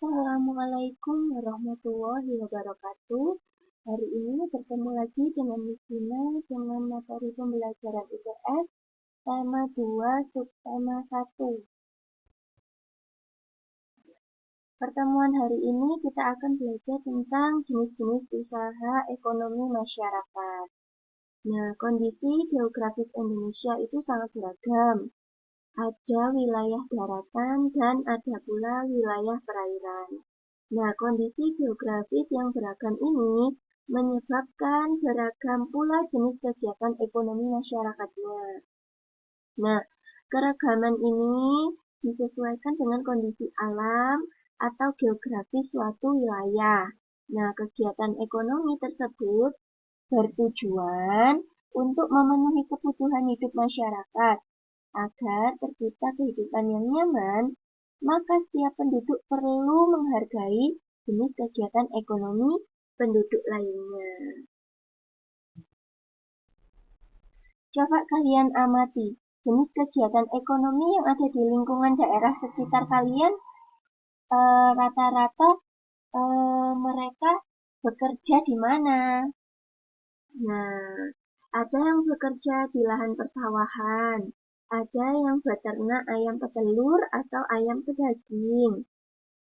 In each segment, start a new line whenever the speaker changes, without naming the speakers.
Assalamualaikum warahmatullahi wabarakatuh. Hari ini bertemu lagi dengan Miss Dina dengan materi pembelajaran IPS tema 2 subtema 1. Pertemuan hari ini kita akan belajar tentang jenis-jenis usaha ekonomi masyarakat. Nah, kondisi geografis Indonesia itu sangat beragam. Ada wilayah daratan dan ada pula wilayah perairan. Nah, kondisi geografis yang beragam ini menyebabkan beragam pula jenis kegiatan ekonomi masyarakatnya. Nah, keragaman ini disesuaikan dengan kondisi alam atau geografis suatu wilayah. Nah, kegiatan ekonomi tersebut bertujuan untuk memenuhi kebutuhan hidup masyarakat. Agar tercipta kehidupan yang nyaman, maka setiap penduduk perlu menghargai jenis kegiatan ekonomi penduduk lainnya. Coba kalian amati jenis kegiatan ekonomi yang ada di lingkungan daerah sekitar kalian. Rata-rata mereka bekerja di mana? Nah, ada yang bekerja di lahan persawahan, ada yang beternak ayam petelur atau ayam pedaging,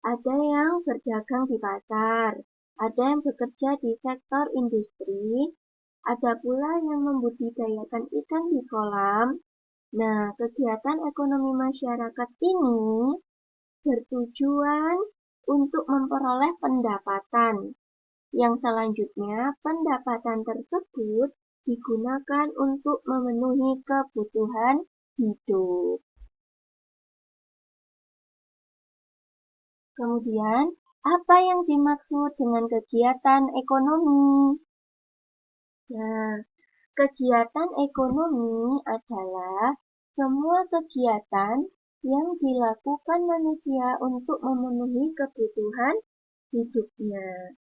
ada yang berdagang di pasar, ada yang bekerja di sektor industri, ada pula yang membudidayakan ikan di kolam. Nah, kegiatan ekonomi masyarakat ini bertujuan untuk memperoleh pendapatan. Yang selanjutnya, pendapatan tersebut digunakan untuk memenuhi kebutuhan hidup. Kemudian, apa yang dimaksud dengan kegiatan ekonomi? Nah, kegiatan ekonomi adalah semua kegiatan yang dilakukan manusia untuk memenuhi kebutuhan hidupnya.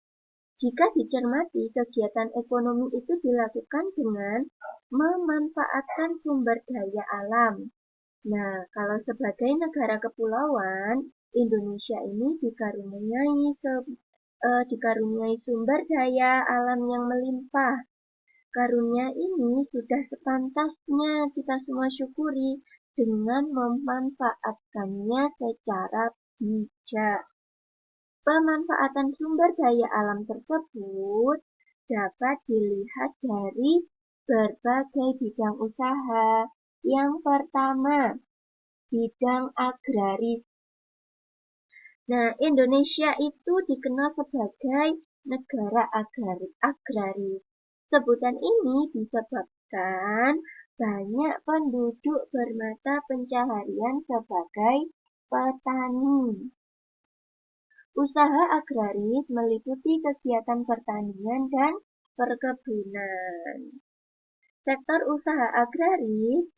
Jika dicermati, kegiatan ekonomi itu dilakukan dengan memanfaatkan sumber daya alam. Nah, kalau sebagai negara kepulauan, Indonesia ini dikaruniai sumber daya alam yang melimpah. Karunia ini sudah sepantasnya kita semua syukuri dengan memanfaatkannya secara bijak. Pemanfaatan sumber daya alam tersebut dapat dilihat dari berbagai bidang usaha. Yang pertama, bidang agraris. Nah, Indonesia itu dikenal sebagai negara agraris. Sebutan ini disebabkan banyak penduduk bermata pencaharian sebagai petani. Usaha agraris meliputi kegiatan pertanian dan perkebunan. Sektor usaha agraris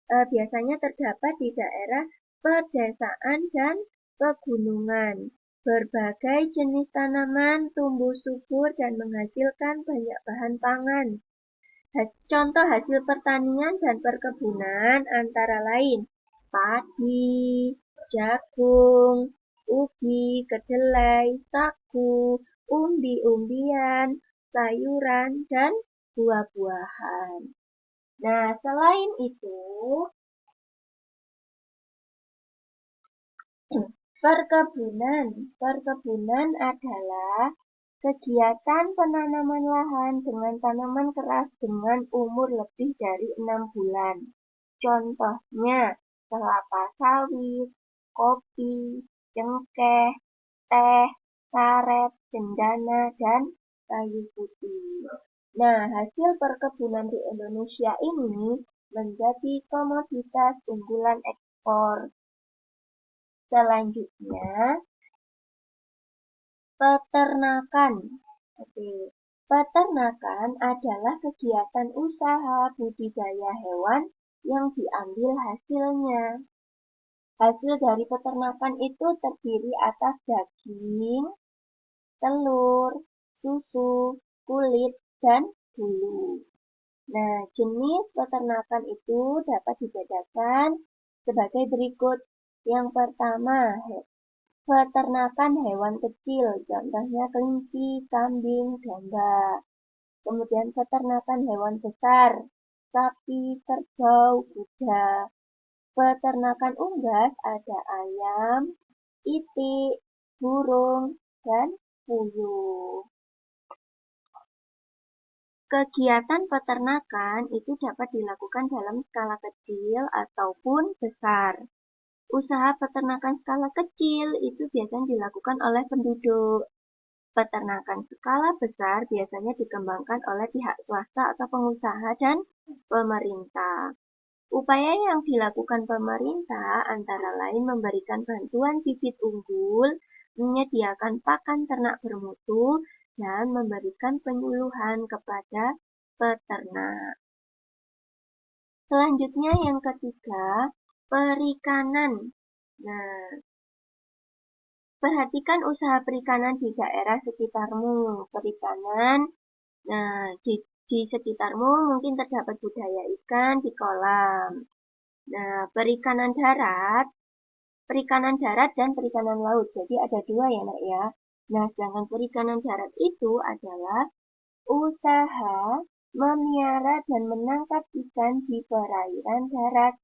biasanya terdapat di daerah pedesaan dan pegunungan. Berbagai jenis tanaman tumbuh subur dan menghasilkan banyak bahan pangan. Contoh hasil pertanian dan perkebunan antara lain padi, jagung, ubi, kedelai, sagu, umbi-umbian, sayuran, dan buah-buahan. Nah, selain itu, Perkebunan adalah kegiatan penanaman lahan dengan tanaman keras dengan umur lebih dari 6 bulan. Contohnya, kelapa sawit, kopi, cengkeh, teh, karet, cendana, dan kayu putih. Nah, hasil perkebunan di Indonesia ini menjadi komoditas unggulan ekspor. Selanjutnya, peternakan. Peternakan adalah kegiatan usaha budidaya hewan yang diambil hasilnya. Hasil dari peternakan itu terdiri atas daging, telur, susu, kulit, dan bulu. Nah, jenis peternakan itu dapat dibedakan sebagai berikut. Yang pertama, Peternakan hewan kecil, contohnya kelinci, kambing, domba. Kemudian peternakan hewan besar, sapi, kerbau, kuda. Peternakan unggas ada ayam, itik, burung, dan puyuh. Kegiatan peternakan itu dapat dilakukan dalam skala kecil ataupun besar. Usaha peternakan skala kecil itu biasanya dilakukan oleh penduduk. Peternakan skala besar biasanya dikembangkan oleh pihak swasta atau pengusaha dan pemerintah. Upaya yang dilakukan pemerintah antara lain memberikan bantuan bibit unggul, menyediakan pakan ternak bermutu, dan memberikan penyuluhan kepada peternak. Selanjutnya yang ketiga, perikanan. Nah, perhatikan usaha perikanan di daerah sekitarmu. Perikanan, nah di sekitarmu mungkin terdapat budaya ikan di kolam. Nah, perikanan darat dan perikanan laut. Jadi ada dua ya, Nak ya. Nah, sedangkan perikanan darat itu adalah usaha memelihara dan menangkap ikan di perairan darat.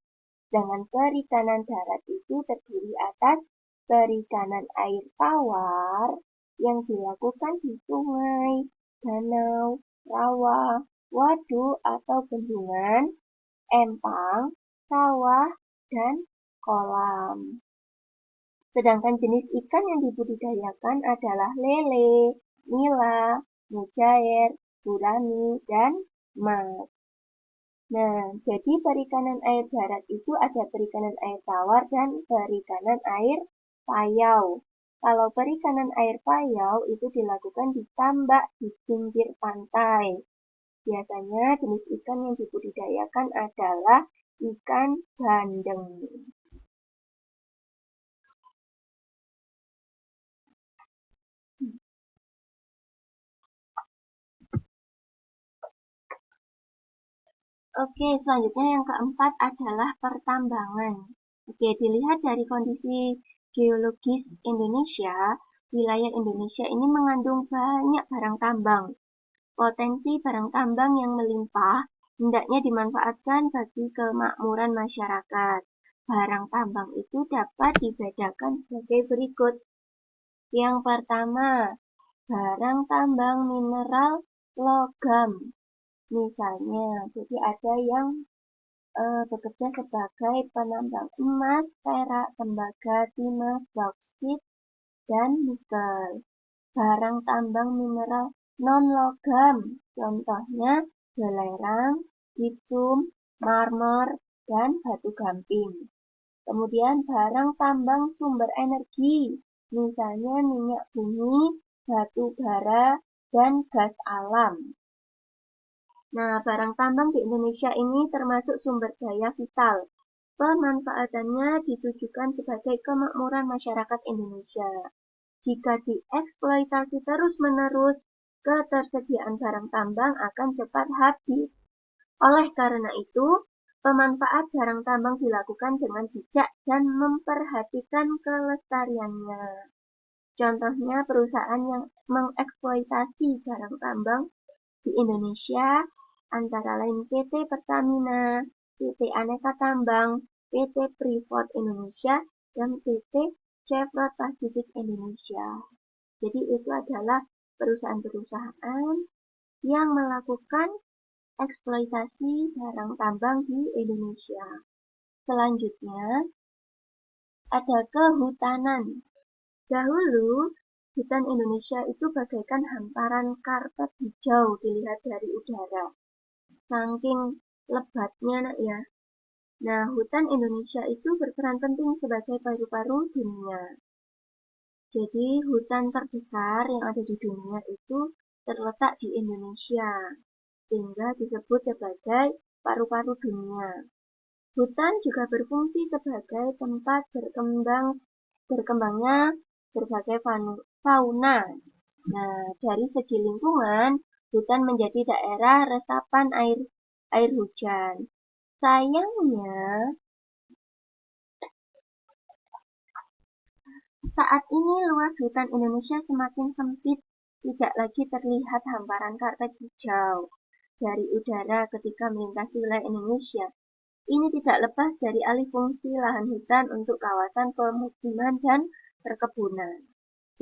Sedangkan perikanan darat itu terdiri atas perikanan air tawar yang dilakukan di sungai, danau, rawa, waduk atau bendungan, empang, sawah, dan kolam. Sedangkan jenis ikan yang dibudidayakan adalah lele, nila, mujair, gurami, dan mas. Nah, jadi perikanan air darat itu ada perikanan air tawar dan perikanan air payau. Kalau perikanan air payau itu dilakukan di tambak di pinggir pantai. Biasanya jenis ikan yang dibudidayakan adalah ikan bandeng. Oke, selanjutnya yang keempat adalah pertambangan. Oke, dilihat dari kondisi geologis Indonesia, wilayah Indonesia ini mengandung banyak barang tambang. Potensi barang tambang yang melimpah hendaknya dimanfaatkan bagi kemakmuran masyarakat. Barang tambang itu dapat dibedakan sebagai berikut. Yang pertama, barang tambang mineral logam. Misalnya, jadi ada yang bekerja sebagai penambang emas, perak, tembaga, timah, bauksit, dan nikel. Barang tambang mineral non-logam, contohnya belerang, bitumen, marmer, dan batu gamping. Kemudian barang tambang sumber energi, misalnya minyak bumi, batu bara, dan gas alam. Nah, barang tambang di Indonesia ini termasuk sumber daya vital. Pemanfaatannya ditujukan sebagai kemakmuran masyarakat Indonesia. Jika dieksploitasi terus-menerus, ketersediaan barang tambang akan cepat habis. Oleh karena itu, pemanfaat barang tambang dilakukan dengan bijak dan memperhatikan kelestariannya. Contohnya perusahaan yang mengeksploitasi barang tambang di Indonesia antara lain PT Pertamina, PT Aneka Tambang, PT Freeport Indonesia, dan PT Chevron Pacific Indonesia. Jadi itu adalah perusahaan-perusahaan yang melakukan eksploitasi barang tambang di Indonesia. Selanjutnya ada kehutanan. Dahulu, hutan Indonesia itu bagaikan hamparan karpet hijau dilihat dari udara. Saking lebatnya, Nak ya. Nah, hutan Indonesia itu berperan penting sebagai paru-paru dunia. Jadi, hutan terbesar yang ada di dunia itu terletak di Indonesia, sehingga disebut sebagai paru-paru dunia. Hutan juga berfungsi sebagai tempat berkembangnya berbagai fauna. Nah, dari segi lingkungan, hutan menjadi daerah resapan air hujan. Saat ini luas hutan Indonesia semakin sempit, tidak lagi terlihat hamparan karpet hijau dari udara ketika melintasi wilayah Indonesia. Ini tidak lepas dari alih fungsi lahan hutan untuk kawasan pemukiman dan perkebunan.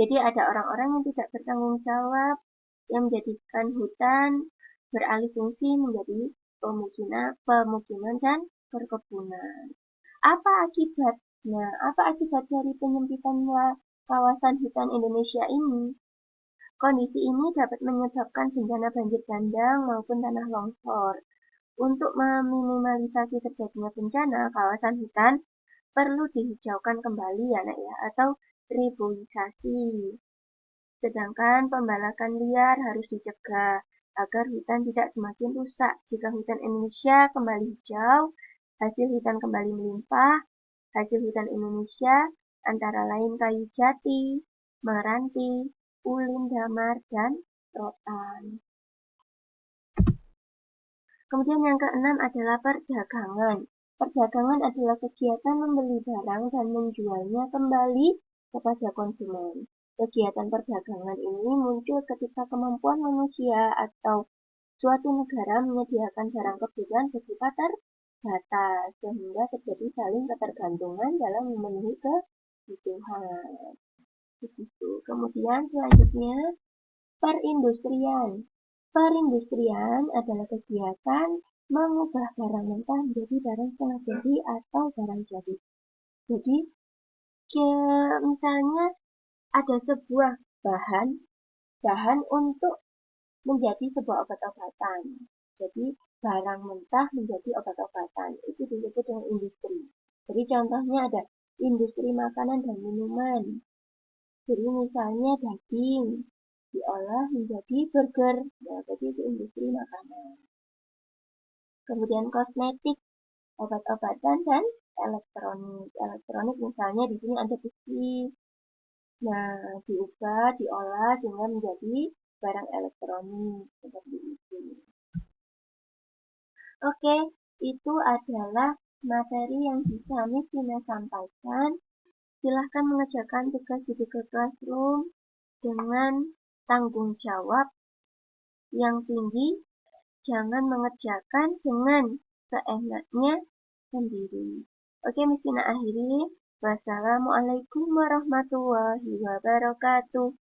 Jadi ada orang-orang yang tidak bertanggung jawab yang menjadikan hutan beralih fungsi menjadi pemukiman dan perkebunan. Apa akibatnya? Apa akibat dari penyempitan kawasan hutan Indonesia ini? Kondisi ini dapat menyebabkan bencana banjir bandang maupun tanah longsor. Untuk meminimalisasi terjadinya bencana, kawasan hutan perlu dihijaukan kembali ya nak ya, atau reboisasi. Sedangkan pembalakan liar harus dicegah agar hutan tidak semakin rusak. Jika hutan Indonesia kembali hijau, hasil hutan kembali melimpah. Hasil hutan Indonesia antara lain kayu jati, meranti, ulin damar, dan rotan. Kemudian yang keenam adalah perdagangan. Perdagangan adalah kegiatan membeli barang dan menjualnya kembali kepada konsumen. Kegiatan perdagangan ini muncul ketika kemampuan manusia atau suatu negara menyediakan barang kebutuhan bersifat terbatas, sehingga terjadi saling ketergantungan dalam memenuhi kebutuhan. Begitu. Kemudian selanjutnya, perindustrian. Perindustrian adalah kegiatan mengubah barang mentah menjadi barang setengah jadi atau barang jadi. Jadi, misalnya ada sebuah bahan untuk menjadi sebuah obat-obatan. Jadi, barang mentah menjadi obat-obatan. Itu disebut dengan industri. Jadi, contohnya ada industri makanan dan minuman. Jadi, misalnya daging diolah menjadi burger. Nah, jadi itu industri makanan. Kemudian kosmetik, obat-obatan, dan elektronik. Elektronik misalnya di sini ada besi. Nah, diubah, diolah sehingga menjadi barang elektronik seperti itu. Oke, itu adalah materi yang bisa Miss Tina sampaikan. Silahkan mengerjakan tugas di Google Classroom dengan tanggung jawab yang tinggi. Jangan mengerjakan dengan seenaknya sendiri. Oke, Miss Tina akhiri. Wassalamualaikum warahmatullahi wabarakatuh.